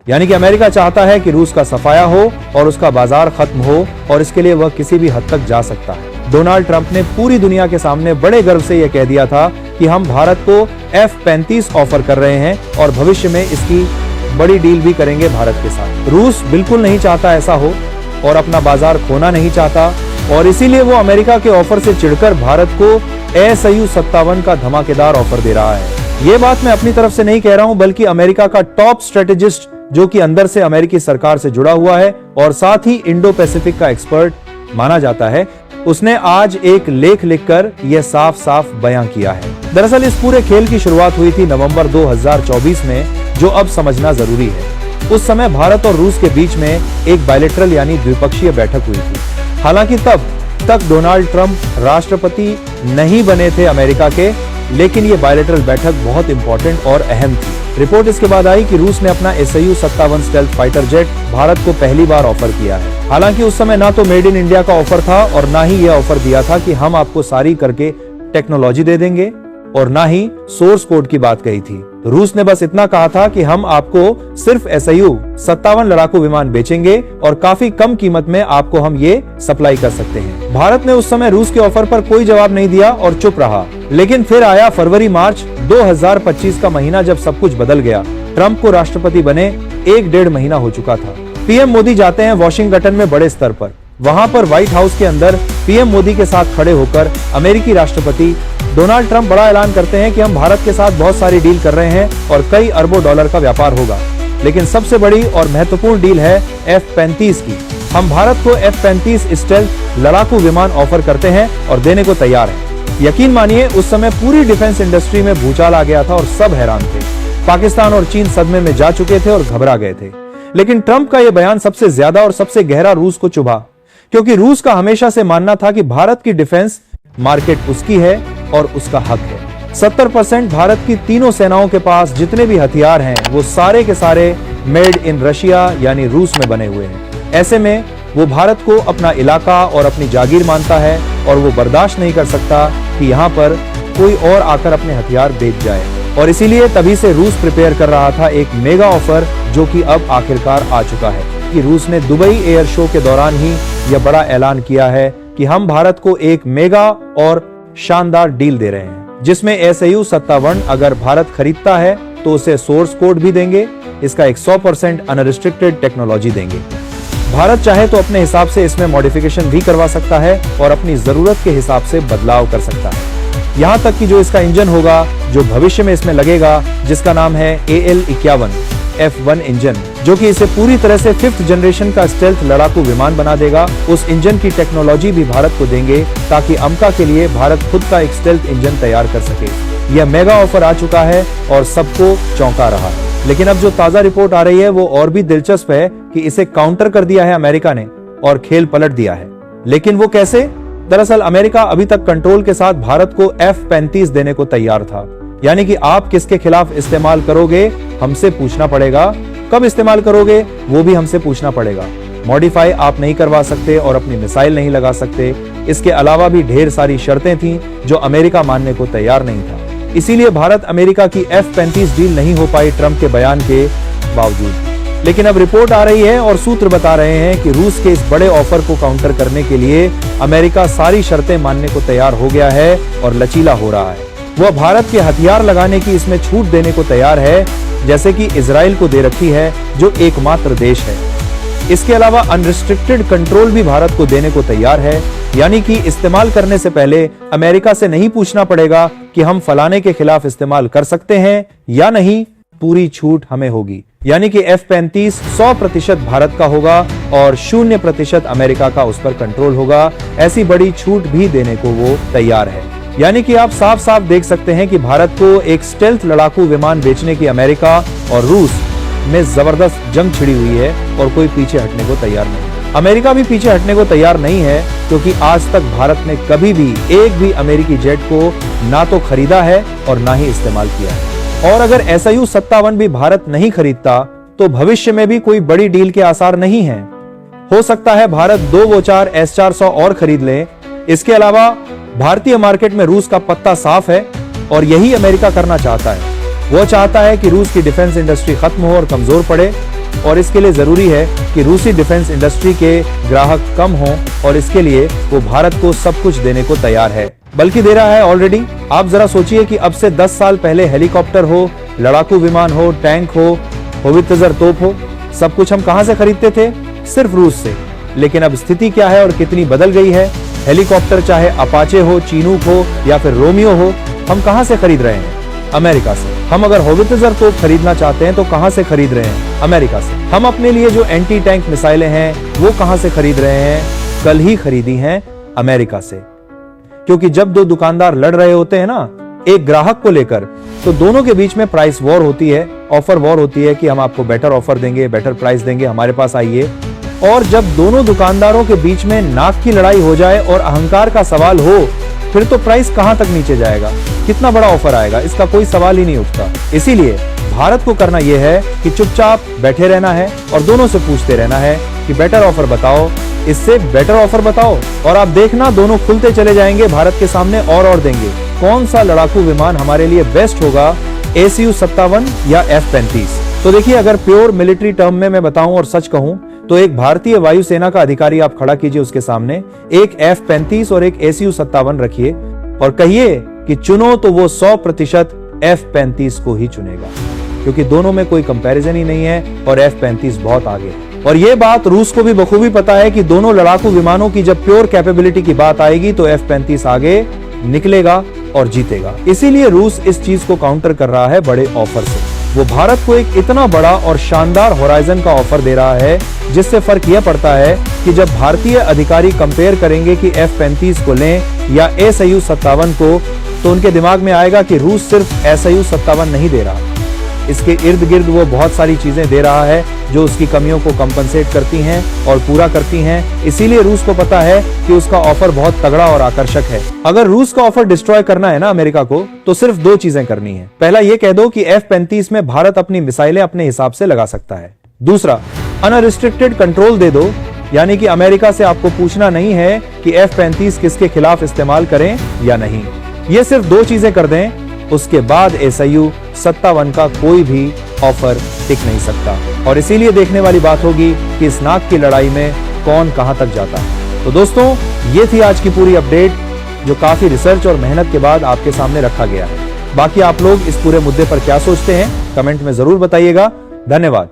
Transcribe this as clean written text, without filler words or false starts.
यानी कि अमेरिका चाहता है कि रूस का सफाया हो और उसका बाजार खत्म हो, और इसके लिए वह किसी भी हद तक जा सकता है। डोनाल्ड ट्रंप ने पूरी दुनिया के सामने बड़े गर्व से यह कह दिया था कि हम भारत को F-35 ऑफर कर रहे हैं और भविष्य में इसकी बड़ी डील भी करेंगे भारत के साथ। रूस बिल्कुल नहीं चाहता ऐसा हो और अपना बाजार खोना नहीं चाहता, और इसीलिए वो अमेरिका के ऑफर से चिढ़कर भारत को SU-57 का धमाकेदार ऑफर दे रहा है। ये बात मैं अपनी तरफ से नहीं कह रहा हूं, बल्कि अमेरिका का टॉप स्ट्रेटेजिस्ट, जो कि अंदर से अमेरिकी सरकार से जुड़ा हुआ है और साथ ही इंडो पैसिफिक का एक्सपर्ट माना जाता है, उसने आज एक लेख लिखकर यह साफ साफ बयां किया है। दरअसल इस पूरे खेल की शुरुआत हुई थी नवंबर 2024 में, जो अब समझना जरूरी है। उस समय भारत और रूस के बीच में एक बायलैटरल यानी द्विपक्षीय बैठक हुई थी। हालांकि तब तक डोनाल्ड ट्रंप राष्ट्रपति नहीं बने थे अमेरिका के, लेकिन ये बायलैटरल बैठक बहुत इंपॉर्टेंट और अहम थी। रिपोर्ट इसके बाद आई कि रूस ने अपना SU-57 stealth fighter jet Bharat को पहली बार ऑफर किया है। हालांकि उस समय ना तो मेड इन इंडिया का ऑफर था और ना ही यह ऑफर दिया था कि हम आपको सारी करके टेक्नोलॉजी दे देंगे, और ना ही सोर्स कोड की बात कही थी। रूस ने बस इतना कहा था कि हम आपको सिर्फ SU-57 लड़ाकू विमान बेचेंगे और काफी कम कीमत में आपको हम ये सप्लाई कर सकते हैं। भारत ने उस समय रूस के ऑफर पर कोई जवाब नहीं दिया और चुप रहा। लेकिन फिर आया फरवरी-मार्च 2025 का महीना, जब सब कुछ बदल गया। ट्रंप को राष्ट्रपति बने 1-1.5 महीना हो चुका था। पीएम मोदी जाते हैं वॉशिंगटन में बड़े स्तर पर। वहां पर व्हाइट हाउस के अंदर पीएम मोदी के साथ खड़े होकर अमेरिकी राष्ट्रपति डोनाल्ड ट्रंप बड़ा ऐलान करते हैं कि हम भारत के साथ बहुत सारी डील कर रहे हैं और कई अरबों डॉलर का व्यापार होगा, लेकिन सबसे बड़ी और महत्वपूर्ण डील है F-35 की। हम भारत को F-35 स्टेल्थ लड़ाकू विमान ऑफर करते हैं और देने को तैयार हैं। यकीन मानिए उस समय पूरी डिफेंस इंडस्ट्री में भूचाल आ गया था और सब हैरान थे। पाकिस्तान और चीन सदमे में जा चुके थे और घबरा गए थे। लेकिन ट्रंप का यह बयान सबसे ज्यादा और सबसे गहरा रूस को चुभा, क्योंकि रूस का हमेशा से मानना था कि भारत की डिफेंस मार्केट उसकी है और उसका हक है। 70% भारत की तीनों सेनाओं के पास जितने भी हथियार हैं वो सारे के सारे मेड इन रशिया यानी रूस में बने हुए हैं। ऐसे में वो भारत को अपना इलाका और अपनी जागीर मानता है और वो बर्दाश्त नहीं कर सकता कि यहाँ पर कोई और आकर अपने हथियार बेच जाए, और इसीलिए तभी से रूस प्रिपेयर कर रहा था एक मेगा ऑफर, जो कि अब आखिरकार आ चुका है। कि रूस ने दुबई एयर शो के दौरान ही यह बड़ा ऐलान किया है कि हम भारत को एक मेगा और शानदार डील दे रहे हैं, जिसमें SU-57 अगर भारत खरीदता है तो उसे सोर्स कोड भी देंगे, इसका एक 100% अनरिस्ट्रिक्टेड टेक्नोलॉजी देंगे। भारत चाहे तो अपने हिसाब से इसमें मॉडिफिकेशन भी करवा सकता है और अपनी जरूरत के हिसाब से बदलाव कर सकता है। यहाँ तक कि जो इसका इंजन होगा, जो भविष्य में इसमें लगेगा, जिसका नाम है AL-51 F1 इंजन, जो कि इसे पूरी तरह से 5th जनरेशन का स्टेल्थ लड़ाकू विमान बना देगा, उस इंजन की टेक्नोलॉजी भी भारत को देंगे ताकि अमका के लिए भारत खुद का एक स्टेल्थ इंजन तैयार कर सके। यह मेगा ऑफर आ चुका है और सबको चौंका रहा है। लेकिन अब जो ताजा रिपोर्ट आ रही है वो और भी दिलचस्प है कि इसे काउंटर कर दिया है अमेरिका ने और खेल पलट दिया है। लेकिन वो कैसे? दरअसल अमेरिका अभी तक कंट्रोल के साथ भारत को F-35 देने को तैयार था, यानी कि आप किसके खिलाफ इस्तेमाल करोगे हमसे पूछना पड़ेगा, कब इस्तेमाल करोगे वो भी हमसे पूछना पड़ेगा। मॉडिफाई आप नहीं करवा सकते और अपनी मिसाइल नहीं लगा सकते। इसके अलावा भी ढेर सारी शर्तें थीं जो अमेरिका मानने को तैयार नहीं था। इसीलिए भारत अमेरिका की F-35 डील नहीं हो पाई ट्रंप के बयान के बावजूद। लेकिन अब रिपोर्ट आ रही है और सूत्र बता रहे हैं कि रूस के इस बड़े ऑफर को काउंटर करने के लिए अमेरिका सारी शर्तें मानने को तैयार हो गया है और लचीला हो रहा है। वह भारत के हथियार लगाने की इसमें छूट देने को तैयार है, जैसे कि इजराइल को दे रखी है, जो एकमात्र देश है। इसके अलावा अनरिस्ट्रिक्टेड कंट्रोल भी भारत को देने को तैयार है, यानी कि इस्तेमाल करने से पहले अमेरिका से नहीं पूछना पड़ेगा कि हम फलाने के खिलाफ इस्तेमाल कर सकते हैं या नहीं, पूरी छूट हमें होगी। यानी कि F-35 100% भारत का होगा और 0% अमेरिका का उस पर कंट्रोल होगा। ऐसी बड़ी छूट भी देने को वो तैयार है। यानी कि आप साफ साफ देख सकते हैं कि भारत को एक स्टेल्थ लड़ाकू विमान बेचने की अमेरिका और रूस में जबरदस्त जंग छिड़ी हुई है और कोई पीछे हटने को तैयार नहीं। अमेरिका भी पीछे हटने को तैयार नहीं है, क्योंकि आज तक भारत ने कभी भी एक भी अमेरिकी जेट को ना तो खरीदा है और ना ही इस्तेमाल किया है। और अगर SU-57 भी भारत नहीं खरीदता तो भविष्य में भी कोई बड़ी डील के आसार नहीं है। हो सकता है भारत 2 वो-4 S-400 और खरीद ले। इसके अलावा भारतीय मार्केट में रूस का पत्ता साफ है और यही अमेरिका करना चाहता है। वो चाहता है कि रूस की डिफेंस इंडस्ट्री खत्म हो और कमजोर पड़े, और इसके लिए जरूरी है कि रूसी डिफेंस इंडस्ट्री के ग्राहक कम हों और इसके लिए वो भारत को सब कुछ देने को तैयार है, बल्कि दे रहा है ऑलरेडी। आप जरा सोचिए कि अब से 10 साल पहले हेलीकॉप्टर हो, लड़ाकू विमान हो, टैंक हो, होवित्ज़र तोप हो, सब कुछ हम कहां से खरीदते थे? सिर्फ रूस से। लेकिन अब स्थिति क्या है और कितनी बदल गई है। हेलीकॉप्टर चाहे अपाचे हो, चीनूक हो या फिर रोमियो हो, हम कहां से खरीद रहे हैं? अमेरिका से। हम अगर होवित्ज़र तोप खरीदना चाहते हैं तो कहां से खरीद रहे हैं? अमेरिका से। हम अपने लिए जो एंटी टैंक मिसाइलें हैं वो कहां से खरीद रहे हैं? कल ही खरीदी हैं अमेरिका से। क्योंकि जब दो दुकानदार लड़ रहे होते हैं ना एक ग्राहक को लेकर, तो दोनों के बीच में प्राइस वॉर होती है, ऑफर वॉर होती है कि हम आपको बेटर ऑफर देंगे, बेटर प्राइस देंगे, हमारे पास आइए। और जब दोनों दुकानदारों के बीच में नाक की लड़ाई हो जाए और अहंकार का सवाल हो, फिर तो प्राइस कहां तक नीचे जाएगा, कितना बड़ा ऑफर आएगा, इसका कोई सवाल ही नहीं उठता। इसीलिए भारत को करना यह है कि चुपचाप बैठे रहना है और दोनों से पूछते रहना है कि बेटर ऑफर बताओ, इससे बेटर ऑफर बताओ, और आप देखना दोनों खुलते चले जाएंगे भारत के सामने और देंगे। कौन सा लड़ाकू विमान हमारे लिए बेस्ट होगा, Su-57 या F-35? तो देखिए, अगर प्योर मिलिट्री टर्म में मैं बताऊं और सच कहूं तो एक भारतीय वायुसेना का अधिकारी आप खड़ा कीजिए उसके सामने, एक F-35 और एक Su-57 रखिए और कहिए कि चुनो, तो वो 100% F-35 को ही चुनेगा, क्योंकि दोनों में कोई कंपैरिजन ही नहीं है और F-35 बहुत आगे है। और ये बात रूस को भी बखूबी पता है कि दोनों लड़ाकू विमानों की जब प्योर कैपेबिलिटी की बात आएगी तो F-35 आगे निकलेगा और जीतेगा। इसीलिए रूस इस चीज को काउंटर कर रहा है बड़े ऑफर से। वो भारत को एक इतना बड़ा और शानदार होराइजन का ऑफर दे रहा है, जिससे फर्क यह पड़ता है कि जब भारतीय अधिकारी कंपेयर करेंगे कि F-35 को लें या Su-57 को, तो उनके दिमाग में आएगा कि रूस सिर्फ Su-57 नहीं दे रहा, इसके इर्द गिर्द वो बहुत सारी चीजें दे रहा है जो उसकी कमियों को कंपनसेट करती हैं और पूरा करती हैं। इसीलिए रूस को पता है कि उसका ऑफर बहुत तगड़ा और आकर्षक है। अगर रूस का ऑफर डिस्ट्रॉय करना है ना अमेरिका को, तो सिर्फ दो चीजें करनी है। पहला, ये कह दो कि F-35 में भारत अपनी मिसाइलें अपने हिसाब से लगा सकता है। दूसरा, अनरिस्ट्रिक्टेड कंट्रोल दे दो, यानी कि अमेरिका से आपको पूछना नहीं है कि F-35 किसके खिलाफ इस्तेमाल करें या नहीं। ये सिर्फ दो चीजें कर दें, उसके बाद Su-57 का कोई भी ऑफर टिक नहीं सकता। और इसीलिए देखने वाली बात होगी कि इस नाक की लड़ाई में कौन कहां तक जाता है। तो दोस्तों, ये थी आज की पूरी अपडेट, जो काफी रिसर्च और मेहनत के बाद आपके सामने रखा गया है। बाकी आप लोग इस पूरे मुद्दे पर क्या सोचते हैं, कमेंट में जरूर बताइएगा। धन्यवाद।